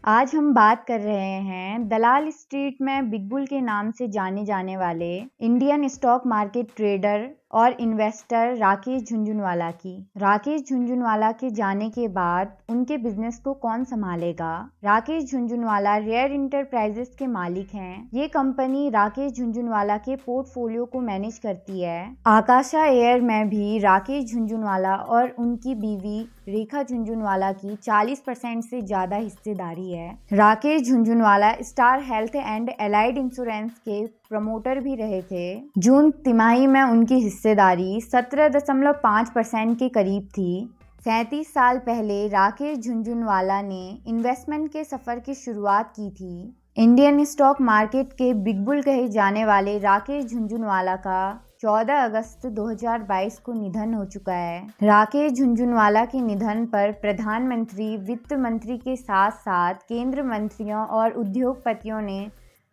आज हम बात कर रहे हैं दलाल स्ट्रीट में बिग बुल के नाम से जाने जाने वाले इंडियन स्टॉक मार्केट ट्रेडर और इन्वेस्टर राकेश झुनझुनवाला की। राकेश झुनझुनवाला के जाने के बाद उनके बिजनेस को कौन संभालेगा? राकेश झुनझुनवाला रेयर इंटरप्राइजेस के मालिक हैं। ये कंपनी राकेश झुनझुनवाला के पोर्टफोलियो को मैनेज करती है। आकाशा एयर में भी राकेश झुनझुनवाला और उनकी बीवी रेखा झुनझुनवाला की 40% से ज्यादा हिस्सेदारी है। Rakesh Jhunjhunwala star health and allied insurance के प्रमोटर भी रहे थे। जून तिमाही में उनकी हिस्सेदारी 17.5% के करीब थी। 37 साल पहले राकेश झुनझुनवाला ने इन्वेस्टमेंट के सफर की शुरुआत की थी। इंडियन स्टॉक मार्केट के बिग बुल कहे जाने वाले राकेश झुनझुनवाला का 14 अगस्त 2022 को निधन हो चुका है। राकेश झुनझुनवाला के निधन पर प्रधानमंत्री, वित्त मंत्री के साथ साथ केंद्र मंत्रियों और उद्योगपतियों ने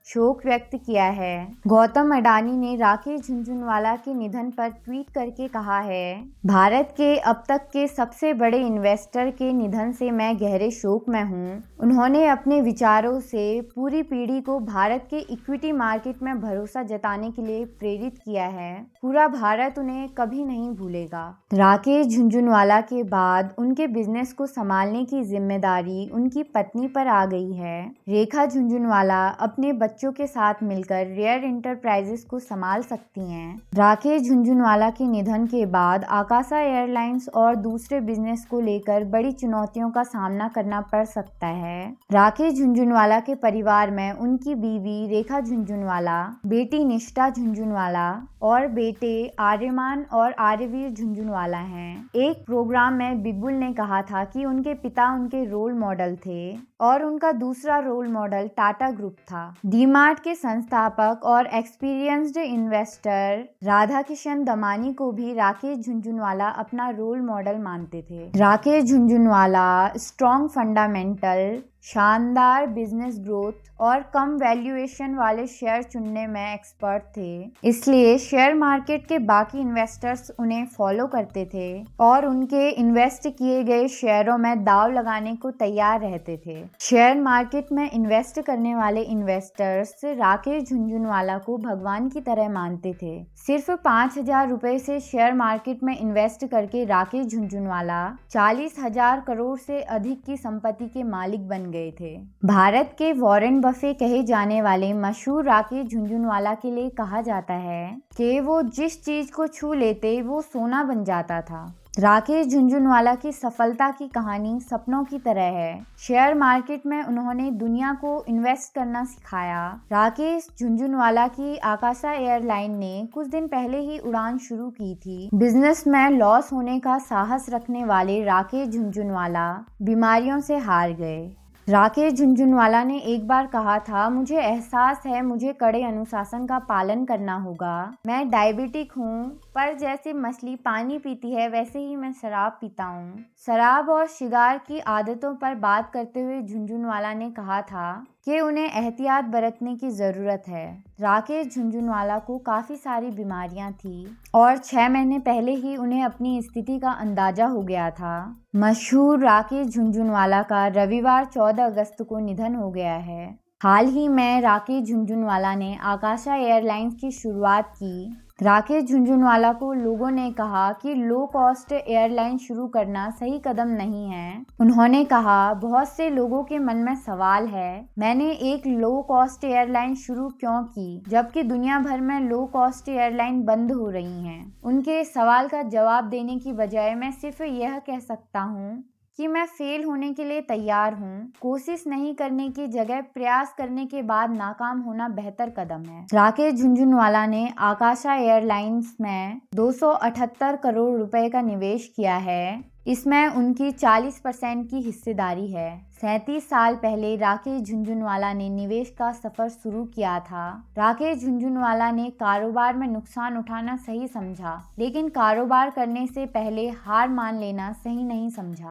शोक व्यक्त किया है। गौतम अडानी ने राकेश झुनझुनवाला के निधन पर ट्वीट करके कहा है, भारत के अब तक के सबसे बड़े इन्वेस्टर के निधन से मैं गहरे शोक में हूँ। उन्होंने अपने विचारों से पूरी पीढ़ी को भारत के इक्विटी मार्केट में भरोसा जताने के लिए प्रेरित किया है। पूरा भारत उन्हें कभी नहीं भूलेगा। राकेश झुनझुनवाला के बाद उनके बिजनेस को संभालने की जिम्मेदारी उनकी पत्नी पर आ गई है। रेखा झुनझुनवाला अपने बच्चों के साथ मिलकर रेयर इंटरप्राइजेस को संभाल सकती हैं। राकेश झुनझुनवाला के निधन के बाद आकाशा एयरलाइंस और दूसरे बिजनेस को लेकर बड़ी चुनौतियों का सामना करना पड़ सकता है। राकेश झुनझुनवाला के परिवार में उनकी बीवी रेखा झुनझुनवाला, बेटी निष्ठा झुनझुनवाला और बेटे आर्यमान और आर्यवीर झुनझुनवाला हैं। एक प्रोग्राम में बिग बुल ने कहा था कि उनके पिता उनके रोल मॉडल थे और उनका दूसरा रोल मॉडल टाटा ग्रुप था। डीमार्ट के संस्थापक और एक्सपीरियंस्ड इन्वेस्टर राधाकिशन दमानी को भी राकेश झुनझुनवाला अपना रोल मॉडल मानते थे। राकेश झुनझुनवाला स्ट्रॉन्ग फंडामेंटल, शानदार बिजनेस ग्रोथ और कम वैल्यूएशन वाले शेयर चुनने में एक्सपर्ट थे। इसलिए शेयर मार्केट के बाकी इन्वेस्टर्स उन्हें फॉलो करते थे और उनके इन्वेस्ट किए गए शेयरों में दांव लगाने को तैयार रहते थे। शेयर मार्केट में इन्वेस्ट करने वाले इन्वेस्टर्स राकेश झुनझुनवाला को भगवान की तरह मानते थे। सिर्फ 5,000 रुपए से शेयर मार्केट में इन्वेस्ट करके राकेश झुनझुनवाला 40,000 करोड़ से अधिक की संपत्ति के मालिक बन गए थे। भारत के वॉरेन बफे कहे जाने वाले मशहूर राकेश झुनझुनवाला के लिए कहा जाता है कि वो जिस चीज को छू लेते वो सोना बन जाता था। राकेश झुनझुनवाला की सफलता की कहानी सपनों की तरह है। शेयर मार्केट में उन्होंने दुनिया को इन्वेस्ट करना सिखाया। राकेश झुनझुनवाला की आकाशा एयरलाइन ने कुछ दिन पहले ही उड़ान शुरू की थी। बिजनेस में लॉस होने का साहस रखने वाले राकेश झुनझुनवाला बीमारियों से हार गए। राकेश झुनझुनवाला ने एक बार कहा था, मुझे एहसास है मुझे कड़े अनुशासन का पालन करना होगा। मैं डायबिटिक हूँ, पर जैसे मछली पानी पीती है वैसे ही मैं शराब पीता हूँ। शराब और शिगार की आदतों पर बात करते हुए झुनझुनवाला ने कहा था कि उन्हें एहतियात बरतने की ज़रूरत है। राकेश झुनझुनवाला को काफ़ी सारी बीमारियां थी और 6 महीने पहले ही उन्हें अपनी स्थिति का अंदाजा हो गया था। मशहूर राकेश झुनझुनवाला का रविवार 14 अगस्त को निधन हो गया है। हाल ही में राकेश झुनझुनवाला ने आकाशा एयरलाइंस की शुरुआत की। राकेश झुनझुनवाला को लोगों ने कहा कि लो कॉस्ट एयरलाइन शुरू करना सही कदम नहीं है। उन्होंने कहा, बहुत से लोगों के मन में सवाल है, मैंने एक लो कॉस्ट एयरलाइन शुरू क्यों की जबकि दुनिया भर में लो कॉस्ट एयरलाइन बंद हो रही हैं। उनके सवाल का जवाब देने की बजाय मैं सिर्फ यह कह सकता हूँ कि मैं फेल होने के लिए तैयार हूँ। कोशिश नहीं करने की जगह प्रयास करने के बाद नाकाम होना बेहतर कदम है। राकेश झुनझुनवाला ने आकाशा एयरलाइंस में 278 करोड़ रुपए का निवेश किया है। इसमें उनकी 40% की हिस्सेदारी है। 37 साल पहले राकेश झुनझुनवाला ने निवेश का सफर शुरू किया था। राकेश झुनझुनवाला ने कारोबार में नुकसान उठाना सही समझा, लेकिन कारोबार करने से पहले हार मान लेना सही नहीं समझा।